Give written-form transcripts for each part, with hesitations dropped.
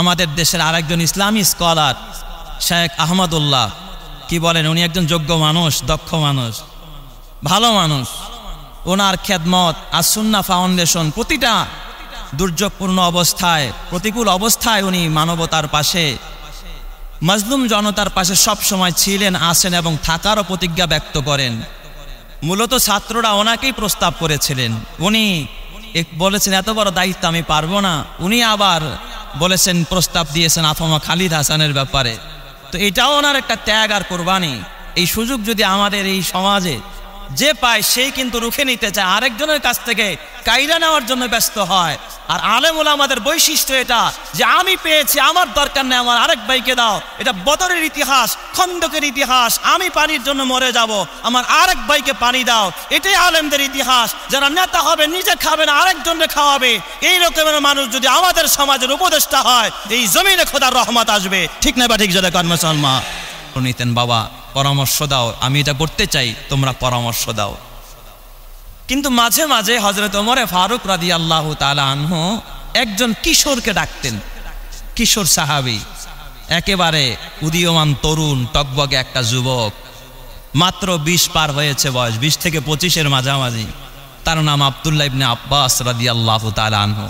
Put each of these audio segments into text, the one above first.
আমাদের দেশের আরেকজন ইসলামী স্কলার শেখ আহমদুল্লাহ কি বলেন, উনি একজন যোগ্য মানুষ, দক্ষ মানুষ, ভালো মানুষ। ওনার খেদমত আস-সুন্নাহ ফাউন্ডেশন প্রতিটা দুর্যোগপূর্ণ অবস্থায়, প্রতিকূল অবস্থায় উনি মানবতার পাশে, মাজলুম জনতার পাশে সব সময় ছিলেন, আছেন এবং থাকারও প্রতিজ্ঞা ব্যক্ত করেন। মূলত ছাত্ররা ওনাকেই প্রস্তাব করেছিলেন। উনি বলেছেন এত বড় দায়িত্ব আমি পারবো না। উনি আবার বলেছেন, প্রস্তাব দিয়েছেন আফামা খালিদ হাসানের ব্যাপারে। তো এটাও ওনার একটা ত্যাগ আর কোরবানি। এই সুযোগ যদি আমাদের এই সমাজে যে পায় সেই কিন্তু রুখে নিতে চায়, আরেকজনের কাছ থেকে কায়দা নেওয়ার জন্য ব্যস্ত হয়। আর আলেম ওলামাদের বৈশিষ্ট্য এটা যে আমি পেয়েছি, আমার দরকার নেই, আমার আরেক ভাইকে দাও। এটা বদরের ইতিহাস, খন্দকের ইতিহাস। আমি পানির জন্য মরে যাব, আমার আরেক ভাইকে পানি দাও। এটাই আলেমদের ইতিহাস। যারা নেতা হবে নিজে খাবে না, আরেকজনকে খাওয়াবে। এই রকমের মানুষ যদি আমাদের সমাজের উপদেষ্টা হয়, এই জমিনে খোদার রহমত আসবে। ঠিক না বা ঠিক? যাদের কর্মসলমা নিতেন, বাবা পরামর্শ দাও, আমি এটা করতে চাই, তোমরা পরামর্শ দাও। কিন্তু মাঝে মাঝে হযরত ওমর ফারুক রাদিয়াল্লাহু তাআলা আনহু একজন কিশোরকে ডাকতেন। কিশোর সাহাবী, একেবারে উদীয়মান তরুণ, টকবকে একটা যুবক, মাত্র 20 পার হয়েছে বয়স, 20 থেকে 25-এর মাঝামাঝি। তার নাম আব্দুল্লাহ ইবনে আব্বাস রাদিয়াল্লাহু তাআলা আনহু।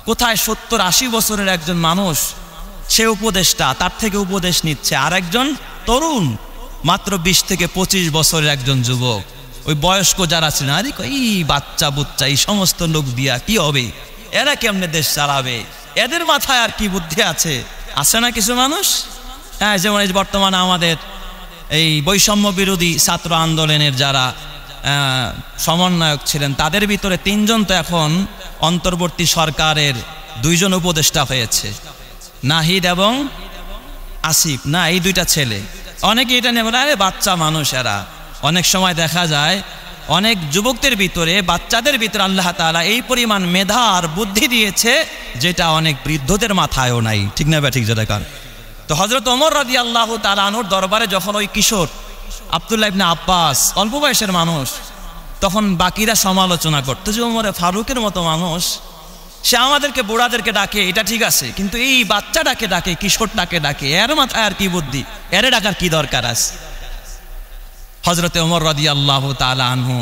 কোথায় 70-80 বছরের একজন মানুষ, সে উপদেষ্টা, তার থেকে উপদেশ নিচ্ছে। আর একজন তরুণ, মাত্র 20 থেকে 25 বছরের একজন যুবক। ওই বয়স্ক যারা ছিলেন, আরে এই বাচ্চা বুচ্চা, এই সমস্ত লোক দিয়া কি হবে, এরা কেমনে দেশ চালাবে, এদের মাথায় আর কি বুদ্ধি আছে? আছে না কিছু মানুষ? হ্যাঁ, যেমন এই বর্তমানে আমাদের এই বৈষম্য বিরোধী ছাত্র আন্দোলনের যারা সমন্বয়ক ছিলেন, তাদের ভিতরে 3 জন তো এখন অন্তর্বর্তী সরকারের 2 জন উপদেষ্টা হয়েছে, নাহিদ এবং আসিফ। না, এই 2টা ছেলে। অনেকে এটা নিয়ে বলে আরে বাচ্চা মানুষ এরা। অনেক সময় দেখা যায় অনেক যুবকদের ভিতরে, বাচ্চাদের ভিতরে আল্লাহ তাআলা এই পরিমাণ মেধা আর বুদ্ধি দিয়েছে যেটা অনেক বৃদ্ধদের মাথায়ও নাই। ঠিক না? ঠিক যেটা কার। তো হযরত ওমর রাদিয়াল্লাহু তাআলা আনহুর দরবারে যখন ওই কিশোর আব্দুল্লাহ ইবনে আব্বাস, অল্প বয়সের মানুষ, তখন বাকিরা সমালোচনা করতো যে ওমর ফারুকের মতো মানুষ, সে আমাদেরকে বুড়াদেরকে ডাকে, এটা ঠিক আছে, কিন্তু এই বাচ্চাটাকে ডাকে, কিশোরটাকে ডাকে, এর মাথায় আর কি বুদ্ধি, এর ডাকার কি দরকার আছে? হযরত ওমর রাদিয়াল্লাহু তাআলা আনহু,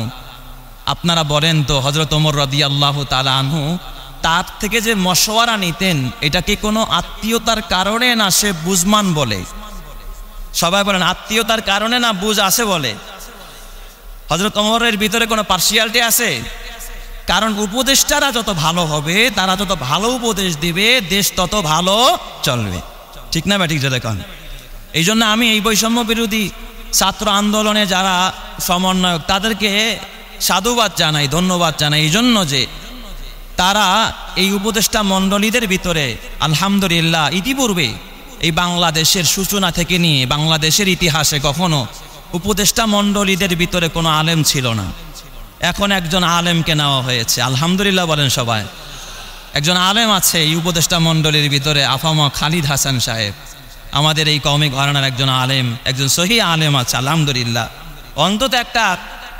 আপনারা বলেন তো, হযরত ওমর রাদিয়াল্লাহু তাআলা আনহু তার থেকে যে মশওয়ারা নিতেন, এটা কি কোনো আত্মীয়তার কারণে না সে বুঝমান বলে? সবাই বলেন আত্মীয়তার কারণে না বুঝ আছে বলে? হযরত ওমরের ভিতরে কোনো পার্সিয়ালিটি আছে? কারণ উপদেষ্টারা যত ভালো হবে, তারা যত ভালো উপদেশ দিবে, দেশ তত ভালো চলবে। ঠিক না? ঠিক যে দেখুন, এই জন্য আমি এই বৈষম্য বিরোধী ছাত্র আন্দোলনে যারা সমন্বয়ক, তাদেরকে সাধুবাদ জানাই, ধন্যবাদ জানাই এই জন্য যে তারা এই উপদেষ্টা মণ্ডলীদের ভিতরে আলহামদুলিল্লাহ ইতিপূর্বে এই বাংলাদেশের সূচনা থেকে নিয়ে বাংলাদেশের ইতিহাসে কখনো উপদেষ্টা মণ্ডলীদের ভিতরে কোনো আলেম ছিল না। এখন একজন আলেমকে নেওয়া হয়েছে, আলহামদুলিল্লাহ বলেন সবাই। একজন আলেম আছে এই উপদেষ্টা মণ্ডলীর ভিতরে, আফামা খালিদ হাসান সাহেব, আমাদের এই কওমি ঘরানার একজন আলেম, একজন সহি আলেম আছে, আলহামদুলিল্লাহ। অন্তত একটা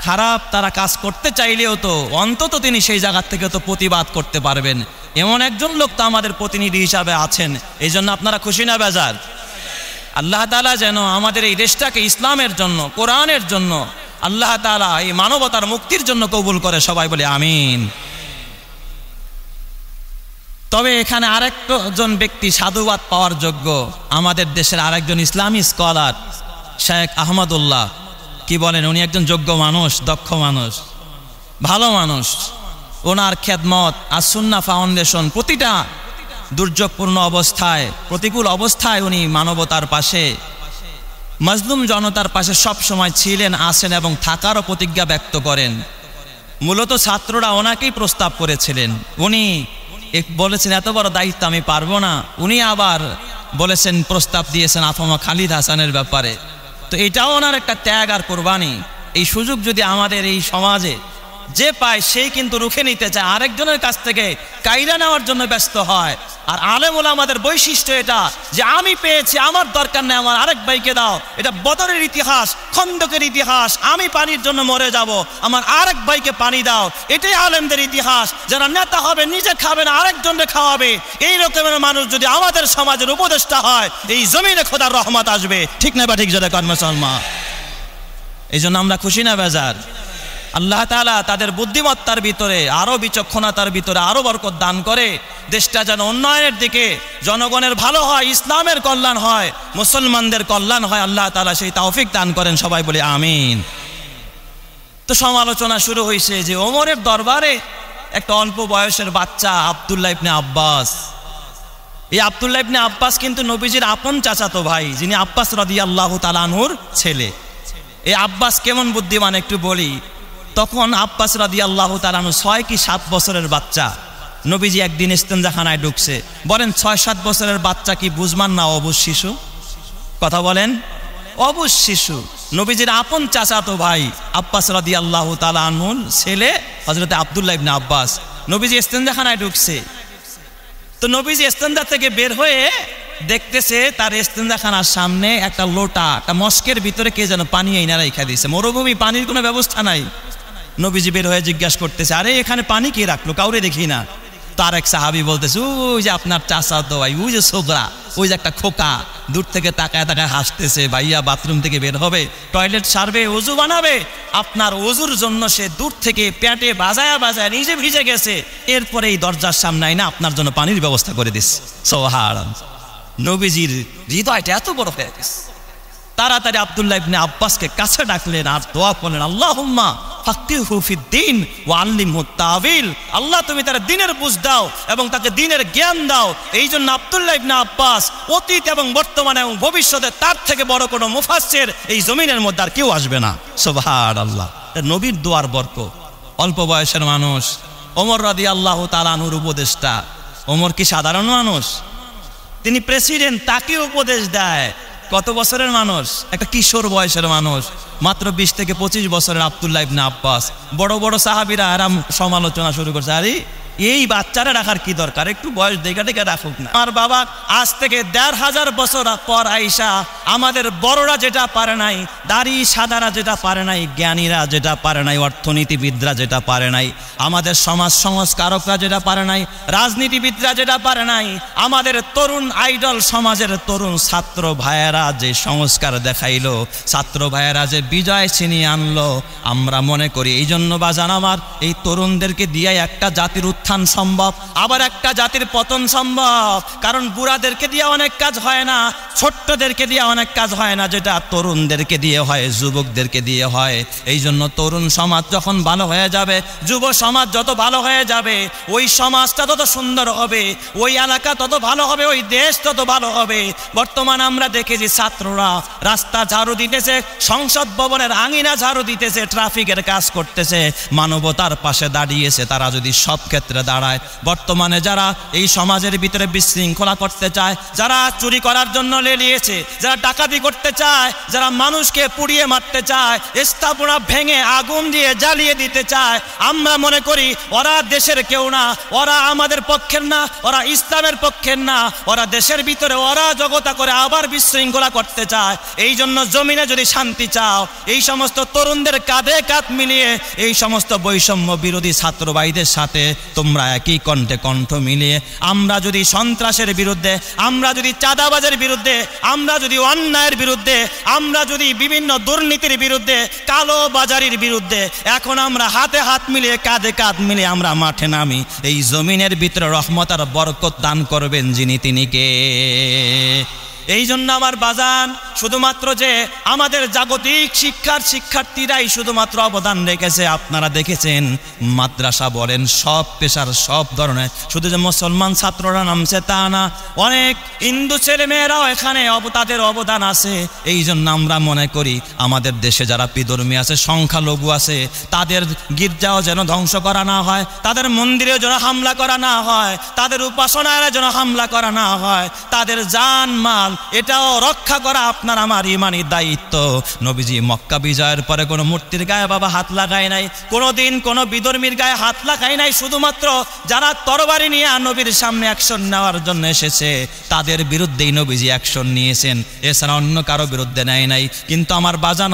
খারাপ তারা কাজ করতে চাইলেও তো অন্তত তিনি সেই জায়গা থেকে তো প্রতিবাদ করতে পারবেন, এমন একজন লোক তো আমাদের প্রতিনিধি হিসাবে আছেন। এই জন্য আপনারা খুশি না বেজার? আল্লাহ তাআলা যেন আমাদের এই দেশটাকে ইসলামের জন্য, কোরআনের জন্য, আল্লাহ তাআলা এই মানবতার মুক্তির জন্য কবুল করে। সবাই বলে আমিন। তবে এখানে আরেকজন ব্যক্তি সাধুবাদ পাওয়ার যোগ্য, আমাদের দেশের আরেকজন ইসলামী স্কলার শেখ আহমদুল্লাহ কি বলেন, উনি একজন যোগ্য মানুষ, দক্ষ মানুষ, ভালো মানুষ। ওনার খেদমত আস-সুন্নাহ ফাউন্ডেশন প্রতিটা দুর্যোগপূর্ণ অবস্থায়, প্রতিকূল অবস্থায় উনি মানবতার পাশে, মাজলুম জনতার পাশে সব সময় ছিলেন, আছেন এবং থাকারও প্রতিজ্ঞা ব্যক্ত করেন। মূলত ছাত্ররা ওনাকেই প্রস্তাব করেছিলেন। উনি বলেছেন এত বড় দায়িত্ব আমি পারবো না। উনি আবার বলেছেন, প্রস্তাব দিয়েছেন আফামা খালিদ হাসানের ব্যাপারে। তো এটাও ওনার একটা ত্যাগ আর কোরবানি। এই সুযোগ যদি আমাদের এই সমাজে যে পায় সেই কিন্তু রুখে নিতে চায়, আরেকজনের কাছ থেকে কাইরা নেওয়ার জন্য ব্যস্ত হয়। আর আলেম ওলামাদের বৈশিষ্ট্য এটা যে আমি পেয়েছি, আমার দরকার নেই, আমার আরেক ভাইকে দাও। এটা বদরের ইতিহাস, খন্দকের ইতিহাস, আমি পানির জন্য মরে যাব, আমার আরেক ভাইকে পানি দাও। এটাই আলেমদের ইতিহাস। যারা নেতা হবে নিজে খাবে না, আরেকজনকে খাওয়াবে। এই রকমের মানুষ যদি আমাদের সমাজের উপদেষ্টা হয়, এই জমিনে খোদার রহমত আসবে। ঠিক না বা ঠিক? যারা কর্ম মুসলমান, এই জন্য আমরা খুশি না বেজার? আল্লাহ তাআলা তাদের বুদ্ধিমত্তার ভিতরে আরো বিচক্ষণতার ভিতরে আরো বরকত দান করে, দেশটা যেন উন্নয়নের দিকে, জনগণের ভালো হয়, ইসলামের কল্যাণ হয়, মুসলমানদের কল্যাণ হয়। আল্লাহ তাআলা সেই তৌফিক দান করেন। সবাই বলে আমিন। তো সমালোচনা শুরু হয়েছে যে ওমরের দরবারে একটা অল্প বয়সের বাচ্চা আব্দুল্লাহ ইবনে আব্বাস, এই আব্দুল্লাহ ইবনে আব্বাস কিন্তু নবীজির আপন চাচাতো ভাই, যিনি আব্বাস রাদিয়াল্লাহু তাআলা আনহুর ছেলে। এই আব্বাস কেমন বুদ্ধিমান একটু বলি। তখন আব্বাস রাদিয়াল্লাহু তাআলা আনহু 6 কি 7 বছরের বাচ্চা। নবীজি একদিন ইস্তেনজাখানায় ঢুকছে। বলেন 6-7 বছরের বাচ্চা কি বুঝমান না অবুঝ শিশু? কথা বলেন, অবুঝ শিশু। নবীজির আপন চাচাতো ভাই আব্বাস রাদিয়াল্লাহু তাআলা আনহুর ছেলে হযরত আব্দুল্লাহ ইবনে আব্বাস। নবীজি ইস্তেনজাখানায় ঢুকছে। তো নবীজি ইস্তেনজা থেকে বের হয়ে দেখতেছে তার ইস্তেনজাখানার সামনে একটা লোটা, একটা মস্কের ভিতরে কে যেন পানি এনে রেখে দিয়েছে। মরুভূমি, পানির কোনো ব্যবস্থা নাই। নবীজি বের হয়ে জিজ্ঞাসা করতেছে, আরে এখানে পানি কে রাখলো? কাউরে দেখি না। তার এক সাহাবী বলতেছে, ওই যে আপনার চাচাতো ভাই, ওই যে ছোকরা, ওই যে একটা খোকা দূর থেকে তাকায় তাকায় হাসতেছে। ভাইয়া বাথরুম থেকে বের হবে, টয়লেট সারবে, ওযু বানাবে, আপনার ওযুর জন্য সে দূর থেকে পেটে বাজায়া বাজায় নিজে ভিজে গেছে, এরপরে এই দরজার সামনে না আপনার জন্য পানির ব্যবস্থা করে দিস। সুবহানাল্লাহ। নবীজির হৃদয়টা এত বড় হয়ে গেছে। তাড়াতাড়ি আব্দুল্লাহ ইবনে আব্বাসকে কাছে ডাকলেন আর দোয়া করলেন, আল্লাহুম্মা ফাক্কিহু ফিদ্দীন ওয়া আল্লিমহু তাওয়িল। আল্লাহ তুমি তার দ্বীনের বুঝ দাও এবং তাকে দ্বীনের জ্ঞান দাও। এই জন্য আব্দুল্লাহ ইবনে আব্বাস অতীত এবং বর্তমানে এবং ভবিষ্যতে তার থেকে বড় কোনো মুফাসসির এই জমিনের মধ্যে আর কেউ আসবে না। সুবহানাল্লাহ। নবীর দোয়ার বরকত। অল্প বয়সের মানুষ, ওমর রাদিয়াল্লাহু তাআলা আনহুর উপদেষ্টা। ওমর কি সাধারণ মানুষ? তিনি প্রেসিডেন্ট, তাকে উপদেশ দেয়। কত বছরের মানুষ? একটা কিশোর বয়সের মানুষ, মাত্র 20 থেকে 25 বছরের আব্দুল্লাহ ইবনে আব্বাস। বড় বড় সাহাবীরা আরাম সমালোচনা শুরু করছে, আরে এই বাচ্চারা রাখার কি দরকার, একটু বয়স দেখে দেখে রাখুক না। আমার বাবা আজ থেকে 1500 বছর পর আইসা আমাদের বড়রা যেটা পারে নাই, দাড়ি সাদারা যেটা পারে নাই, জ্ঞানীরা যেটা পারে নাই, অর্থনীতিবিদরা যেটা পারে নাই, আমাদের সমাজ সংস্কারকরা যেটা পারে নাই, রাজনীতিবিদরা যেটা পারে নাই, আমাদের তরুণ আইডল সমাজের তরুণ ছাত্র ভাইয়েরা যে সংস্কার দেখাইলো, ছাত্র ভাইয়েরা যে বিজয় ছিনিয়ে আনলো, আমরা মনে করি এই জন্য বাজান আমার এই তরুণদেরকে দিয়ে একটা জাতির উত্থান সম্ভব, আবার একটা জাতির পতন সম্ভব। কারণ বুড়াদেরকে দিয়ে অনেক কাজ হয় না, ছোট্টদেরকে দিয়ে অনেক কাজ হয় না, যেটা তরুণদেরকে দিয়ে হয়, যুবকদেরকে দিয়ে হয়। এই জন্য তরুণ সমাজ যখন ভালো হয়ে যাবে, যুব সমাজ যত ভালো হয়ে যাবে, ওই সমাজটা তত সুন্দর হবে, ওই এলাকা তত ভালো হবে, ওই দেশ তত ভালো হবে। বর্তমানে আমরা দেখেছি ছাত্ররা রাস্তা ঝাড়ু দিতেছে, সংসদ ভবনের আঙিনা ঝাড়ু দিতেছে, ট্রাফিকের কাজ করতেছে, মানবতার পাশে দাঁড়িয়েছে। তারা যদি সব ক্ষেত্রে দাঁড়ায়, বর্তমানে যারা এই সমাজের ভিতরে বিশৃঙ্খলা করতে চায়, যারা চুরি করার জন্য লেলিয়েছে, যারা ডাকাতি করতে চায়, যারা মানুষকে পুড়িয়ে মারতে চায়, স্থাপনা ভেঙে আগুন দিয়ে জ্বালিয়ে দিতে চায়, আমরা মনে করি ওরা দেশের কেউ না, ওরা আমাদের পক্ষের না, ওরা ইসলামের পক্ষের না, ওরা দেশের ভিতরে ওরা জগতা করে আবার বিশৃঙ্খলা করতে চায়। এই জন্য জমিনে যদি শান্তি চাও, এই সমস্ত তরুণদের কাঁধে কাঁধ মিলিয়ে এই সমস্ত বৈষম্য বিরোধী ছাত্র ভাইদের সাথে তোমরা একই কণ্ঠে কণ্ঠ মিলিয়ে আমরা যদি সন্ত্রাসের বিরুদ্ধে, আমরা যদি চাঁদাবাজের বিরুদ্ধে, আমরা যদি অন্যায়ের বিরুদ্ধে, আমরা যদি বিভিন্ন দুর্নীতির বিরুদ্ধে, কালো বাজারির বিরুদ্ধে এখন আমরা হাতে হাত মিলিয়ে কাঁধে কাঁধ মিলিয়ে আমরা মাঠে নামি, এই জমিনের ভিতরে রহমত আর বরকত দান করবেন যিনি, তিনি কে? এই জন্য আমার বাজান, শুধুমাত্র যে আমাদের জাগতিক শিক্ষার্থীরাই শুধুমাত্র অবদান রেখেছে, আপনারা দেখেছেন মাদ্রাসা বলেন, সব পেশার সব ধরনের, শুধু যে মুসলমান ছাত্ররা নামছে তা না, অনেক হিন্দু ছেলে মেয়েরাও এখানে তাদের অবদান আছে। এই জন্য আমরা মনে করি আমাদের দেশে যারা বিধর্মী আছে, সংখ্যালঘু আছে, তাদের গির্জাও যেন ধ্বংস করা না হয়, তাদের মন্দিরেও যেন হামলা করা না হয়, তাদের উপাসনায় যেন হামলা করা না হয়, তাদের জান মাল এটাও রক্ষা করা আপনার আমার ইমানি দায়িত্ব। নবীজি মক্কা বিজয়ের পরে কোনো মূর্তির গায়ে বাবা হাত লাগায় নাই, কোনোদিন কোনো বিধর্মীর গায়ে হাত লাগায় নাই। শুধুমাত্র যারা তরবারি নিয়ে নবীর সামনে অ্যাকশন নেওয়ার জন্য এসেছে তাদের বিরুদ্ধেই নবীজি অ্যাকশন নিয়েছেন, এছাড়া অন্য কারো বিরুদ্ধে নেয় নাই। কিন্তু আমার বাজান,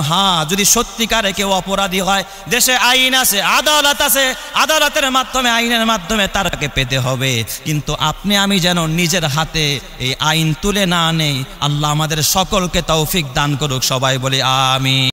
যদি সত্যিকারে কেউ অপরাধী হয়, দেশে আইন আছে, আদালত আছে, আদালতের মাধ্যমে, আইনের মাধ্যমে তারাকে পেতে হবে। কিন্তু আপনি আমি যেন নিজের হাতে এই আইন তুলে না নেই। আল্লাহ আমাদের সকলকে তৌফিক দান করুক, সবাই বলি আমিন।